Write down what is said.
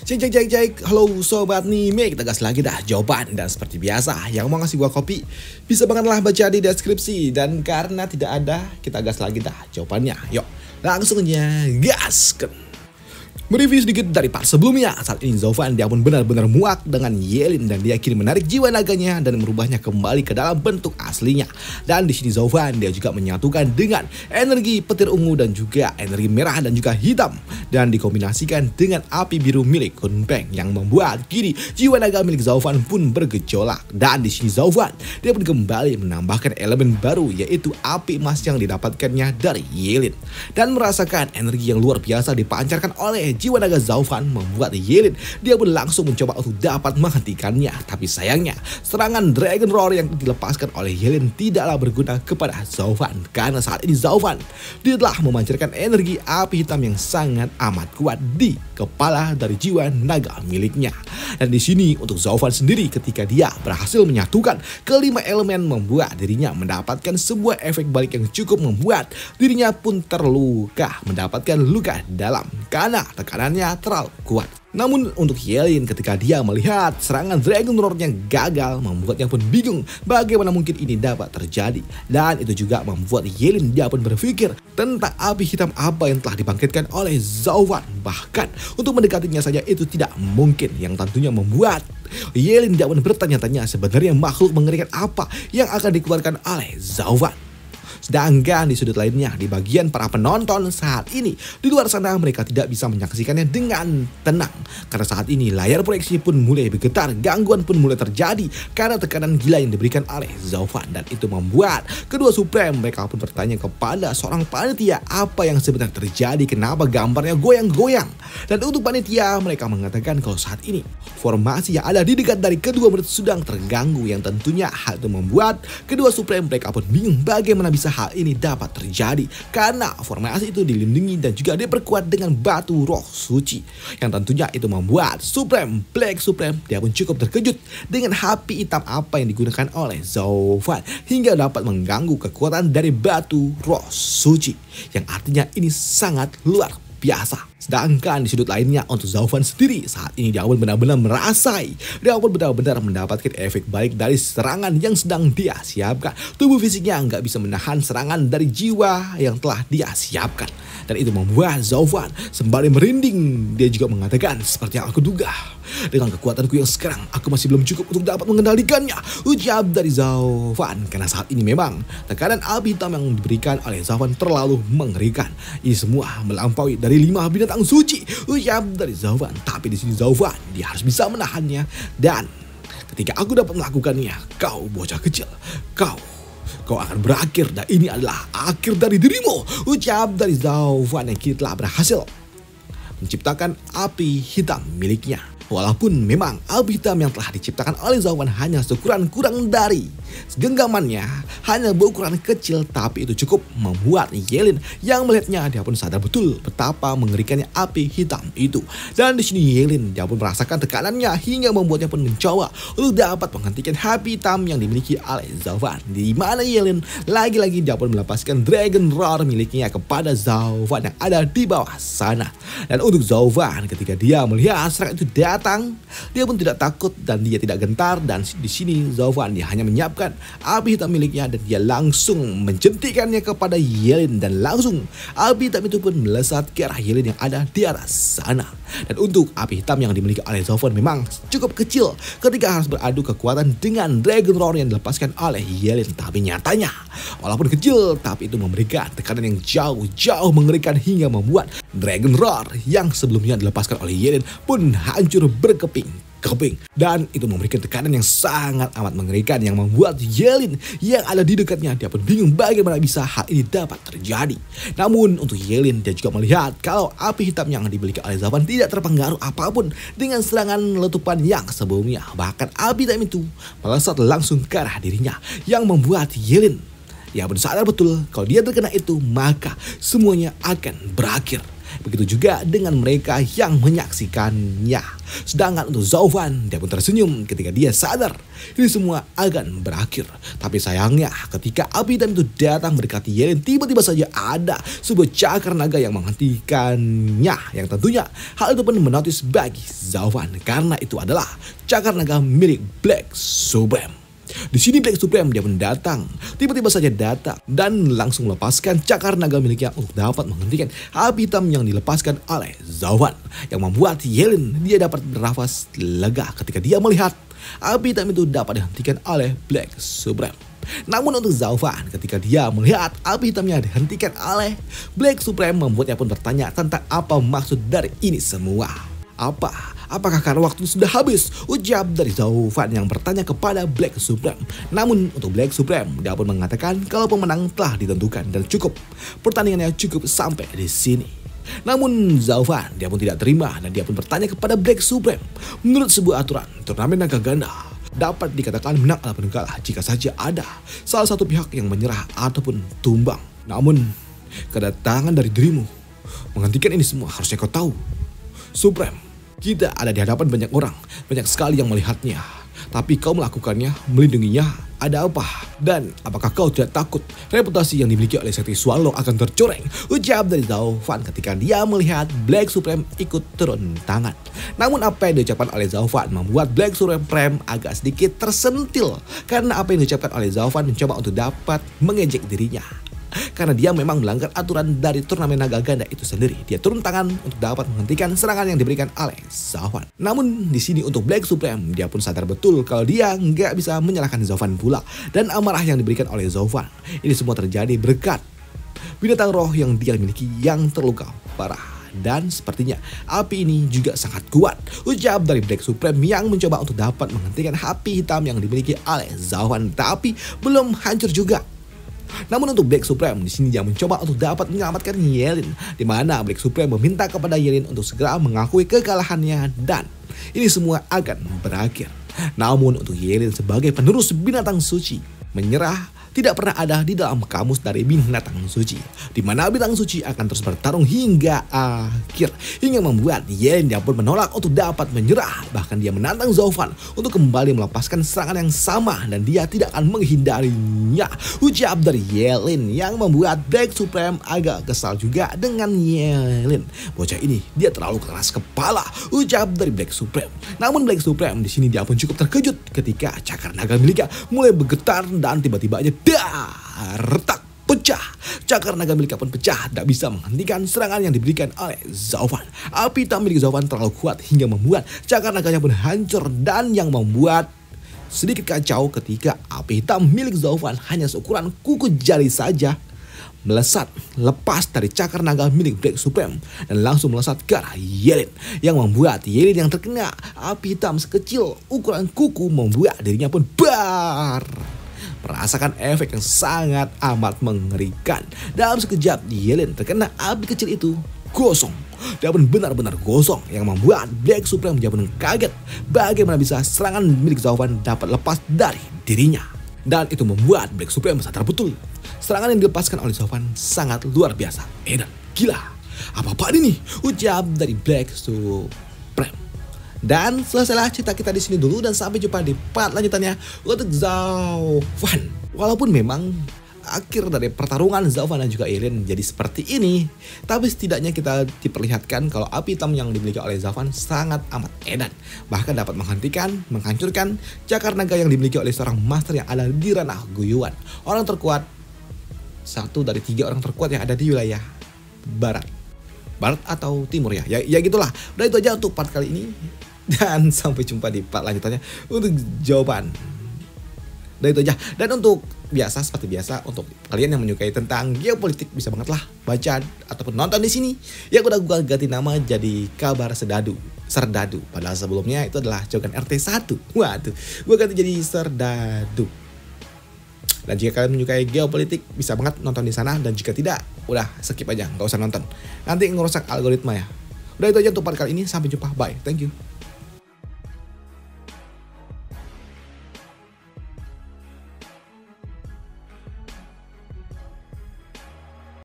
Cek. Halo sobat Nime, kita gas lagi dah jawaban. Dan seperti biasa, yang mau ngasih gua kopi bisa banget lah baca di deskripsi. Dan karena tidak ada, kita gas lagi dah jawabannya. Yuk, langsung aja gaskan. Mereview sedikit dari part sebelumnya. Saat ini Zauvan dia pun benar-benar muak dengan Yelin dan dia kini menarik jiwa naganya dan merubahnya kembali ke dalam bentuk aslinya. Dan di sini Zauvan dia juga menyatukan dengan energi petir ungu dan juga energi merah dan juga hitam dan dikombinasikan dengan api biru milik Kunpeng yang membuat kini jiwa naga milik Zauvan pun bergejolak. Dan di sini Zauvan dia pun kembali menambahkan elemen baru yaitu api emas yang didapatkannya dari Yelin dan merasakan energi yang luar biasa dipancarkan oleh jiwa naga Zauvan membuat Yelin dia pun langsung mencoba untuk dapat menghentikannya. Tapi sayangnya serangan Dragon Roar yang dilepaskan oleh Yelin tidaklah berguna kepada Zauvan karena saat ini Zauvan dia telah memancarkan energi api hitam yang sangat amat kuat di kepala dari jiwa naga miliknya. Dan di sini untuk Zauvan sendiri ketika dia berhasil menyatukan kelima elemen membuat dirinya mendapatkan sebuah efek balik yang cukup membuat dirinya pun terluka, mendapatkan luka dalam karena tekanannya terlalu kuat. Namun untuk Yelin ketika dia melihat serangan Dragon Roar-nya gagal membuatnya pun bingung bagaimana mungkin ini dapat terjadi. Dan itu juga membuat Yelin dia pun berpikir tentang api hitam apa yang telah dibangkitkan oleh Zauvan. Bahkan untuk mendekatinya saja itu tidak mungkin yang tentunya membuat Yelin dia pun bertanya-tanya sebenarnya makhluk mengerikan apa yang akan dikeluarkan oleh Zauvan. Sedangkan di sudut lainnya, di bagian para penonton saat ini, di luar sana mereka tidak bisa menyaksikannya dengan tenang. Karena saat ini layar proyeksi pun mulai bergetar, gangguan pun mulai terjadi karena tekanan gila yang diberikan oleh Zauvan. Dan itu membuat kedua Supreme mereka pun bertanya kepada seorang panitia apa yang sebenarnya terjadi, kenapa gambarnya goyang-goyang. Dan untuk panitia mereka mengatakan kalau saat ini formasi yang ada di dekat dari kedua murid sedang terganggu, yang tentunya hal itu membuat kedua Supreme mereka pun bingung bagaimana bisa hal ini dapat terjadi karena formasi itu dilindungi dan juga diperkuat dengan batu roh suci, yang tentunya itu membuat Black Supreme dia pun cukup terkejut dengan api hitam apa yang digunakan oleh Zauvan hingga dapat mengganggu kekuatan dari batu roh suci, yang artinya ini sangat luar biasa. Sedangkan di sudut lainnya untuk Zauvan sendiri saat ini dia pun benar-benar merasai, dia pun benar-benar mendapatkan efek balik dari serangan yang sedang dia siapkan. Tubuh fisiknya nggak bisa menahan serangan dari jiwa yang telah dia siapkan. Dan itu membuat Zauvan sembari merinding. Dia juga mengatakan seperti yang aku duga, dengan kekuatanku yang sekarang aku masih belum cukup untuk dapat mengendalikannya, ucap dari Zauvan. Karena saat ini memang tekanan api hitam yang diberikan oleh Zauvan terlalu mengerikan. Ini semua melampaui dari 5 binatang suci, ucap dari Zauvan. Tapi di sini Zauvan dia harus bisa menahannya. Dan ketika aku dapat melakukannya, kau bocah kecil, kau akan berakhir dan ini adalah akhir dari dirimu, ucap dari Zauvan yang kini telah berhasil menciptakan api hitam miliknya. Walaupun memang api hitam yang telah diciptakan oleh Zauvan hanya seukuran kurang dari genggamannya, hanya berukuran kecil, tapi itu cukup membuat Yelin yang melihatnya dia pun sadar betul betapa mengerikannya api hitam itu. Dan di sini Yelin dia pun merasakan tekanannya hingga membuatnya pun mencoba untuk dapat menghentikan api hitam yang dimiliki oleh Zauvan. Di mana Yelin lagi-lagi dia pun melepaskan Dragon Roar miliknya kepada Zauvan yang ada di bawah sana. Dan untuk Zauvan ketika dia melihat serangan itu datang, dia pun tidak takut dan dia tidak gentar. Dan di sini Zauvan dia hanya menyiapkan api hitam miliknya dan dia langsung menjentikannya kepada Yelin dan langsung api hitam itu pun melesat ke arah Yelin yang ada di atas sana. Dan untuk api hitam yang dimiliki oleh Zauvan memang cukup kecil ketika harus beradu kekuatan dengan Dragon Roar yang dilepaskan oleh Yelin. Tapi nyatanya walaupun kecil tapi itu memberikan tekanan yang jauh mengerikan hingga membuat Dragon Roar yang sebelumnya dilepaskan oleh Yelin pun hancur berkeping. Dan itu memberikan tekanan yang sangat amat mengerikan yang membuat Yelin yang ada di dekatnya dia pun bingung bagaimana bisa hal ini dapat terjadi. Namun untuk Yelin dia juga melihat kalau api hitam yang dimiliki oleh Zauvan tidak terpengaruh apapun dengan serangan letupan yang sebelumnya. Bahkan api hitam itu melesat langsung ke arah dirinya yang membuat Yelin Dia pun sadar betul kalau dia terkena itu maka semuanya akan berakhir. Begitu juga dengan mereka yang menyaksikannya. Sedangkan untuk Zhaofan, dia pun tersenyum ketika dia sadar ini semua akan berakhir. Tapi sayangnya ketika api hitam itu datang mendekati Ye Lin, tiba-tiba saja ada sebuah cakar naga yang menghentikannya. Yang tentunya hal itu pun menotis bagi Zhaofan karena itu adalah cakar naga milik Black Supreme. Di sini Black Supreme dia pun datang, tiba-tiba saja datang dan langsung melepaskan cakar naga miliknya untuk dapat menghentikan api hitam yang dilepaskan oleh Zhaofan, yang membuat Ye Lin dia dapat bernafas lega ketika dia melihat api hitam itu dapat dihentikan oleh Black Supreme. Namun untuk Zhaofan ketika dia melihat api hitamnya dihentikan oleh Black Supreme membuatnya pun bertanya tentang apa maksud dari ini semua. Apakah karena waktu sudah habis? Ucap dari Zhaofan yang bertanya kepada Black Supreme. Namun untuk Black Supreme dia pun mengatakan kalau pemenang telah ditentukan dan cukup. Pertandingannya cukup sampai di sini. Namun Zhaofan dia pun tidak terima dan dia pun bertanya kepada Black Supreme. Menurut sebuah aturan turnamen naga ganda dapat dikatakan menang ataupun kalah jika saja ada salah satu pihak yang menyerah ataupun tumbang. Namun kedatangan dari dirimu menghentikan ini semua harusnya kau tahu. Supreme, kita ada di hadapan banyak orang, banyak sekali yang melihatnya. Tapi kau melakukannya, melindunginya, ada apa? Dan apakah kau tidak takut reputasi yang dimiliki oleh Sekti Swallow akan tercoreng? Ucap dari Zhaofan ketika dia melihat Black Supreme ikut turun tangan. Namun apa yang diucapkan oleh Zhaofan membuat Black Supreme agak sedikit tersentil. Karena apa yang diucapkan oleh Zhaofan mencoba untuk dapat mengejek dirinya. Karena dia memang melanggar aturan dari turnamen naga ganda itu sendiri. Dia turun tangan untuk dapat menghentikan serangan yang diberikan oleh Zhaofan. Namun di sini untuk Black Supreme dia pun sadar betul kalau dia nggak bisa menyalahkan Zhaofan pula. Dan amarah yang diberikan oleh Zhaofan ini semua terjadi berkat binatang roh yang dia miliki yang terluka parah. Dan sepertinya api ini juga sangat kuat. Ucap dari Black Supreme yang mencoba untuk dapat menghentikan api hitam yang dimiliki oleh Zhaofan. Tapi belum hancur juga. Namun untuk Black Supreme di sini dia mencoba untuk dapat menyelamatkan Ye Lin, di mana Black Supreme meminta kepada Ye Lin untuk segera mengakui kekalahannya dan ini semua akan berakhir. Namun untuk Ye Lin sebagai penerus binatang suci menyerah tidak pernah ada di dalam kamus dari binatang suci, di mana binatang suci akan terus bertarung hingga akhir, hingga membuat Ye Lin dia pun menolak untuk dapat menyerah. Bahkan dia menantang Zhaofan untuk kembali melepaskan serangan yang sama dan dia tidak akan menghindarinya. Ucap dari Ye Lin yang membuat Black Supreme agak kesal juga dengan Ye Lin. Bocah ini dia terlalu keras kepala, ucap dari Black Supreme. Namun Black Supreme di sini dia pun cukup terkejut ketika cakar naga miliknya mulai bergetar dan tiba-tiba aja retak pecah. Cakar naga miliknya pun pecah, tidak bisa menghentikan serangan yang diberikan oleh Zhaofan. Api hitam milik Zhaofan terlalu kuat hingga membuat cakar naganya pun hancur dan yang membuat sedikit kacau ketika api hitam milik Zhaofan hanya seukuran kuku jari saja melesat lepas dari cakar naga milik Black Supreme dan langsung melesat ke arah Ye Lin, yang membuat Ye Lin yang terkena api hitam sekecil ukuran kuku membuat dirinya pun merasakan efek yang sangat amat mengerikan. Dalam sekejap Ye Lin terkena api kecil itu gosong. Dia pun benar-benar gosong yang membuat Black Supreme dia pun kaget bagaimana bisa serangan milik Zhaofan dapat lepas dari dirinya. Dan itu membuat Black Supreme sadar betul serangan yang dilepaskan oleh Zhaofan sangat luar biasa. Dan gila, apa-apaan ini? Ucap dari Black Supreme. Dan selesailah cerita kita di sini dulu dan sampai jumpa di part lanjutannya untuk Zhaofan. Walaupun memang akhir dari pertarungan Zhaofan dan juga Ye Lin jadi seperti ini, tapi setidaknya kita diperlihatkan kalau api hitam yang dimiliki oleh Zhaofan sangat amat edan, bahkan dapat menghentikan, menghancurkan cakar naga yang dimiliki oleh seorang master yang ada di ranah Guiyuan, orang terkuat, satu dari 3 orang terkuat yang ada di wilayah barat atau timur ya gitulah. Udah itu aja untuk part kali ini dan sampai jumpa di part lanjutannya untuk jawaban. Udah itu aja. Dan untuk seperti biasa untuk kalian yang menyukai tentang geopolitik bisa banget lah baca ataupun nonton di sini. Ya udah gue ganti nama jadi Kabar Serdadu. Padahal sebelumnya itu adalah Cogan RT1. Waduh, gue ganti jadi Serdadu. Dan jika kalian menyukai geopolitik bisa banget nonton di sana, dan jika tidak udah skip aja, nggak usah nonton. Nanti ngerusak algoritma ya. Udah itu aja untuk part kali ini, sampai jumpa, bye, thank you.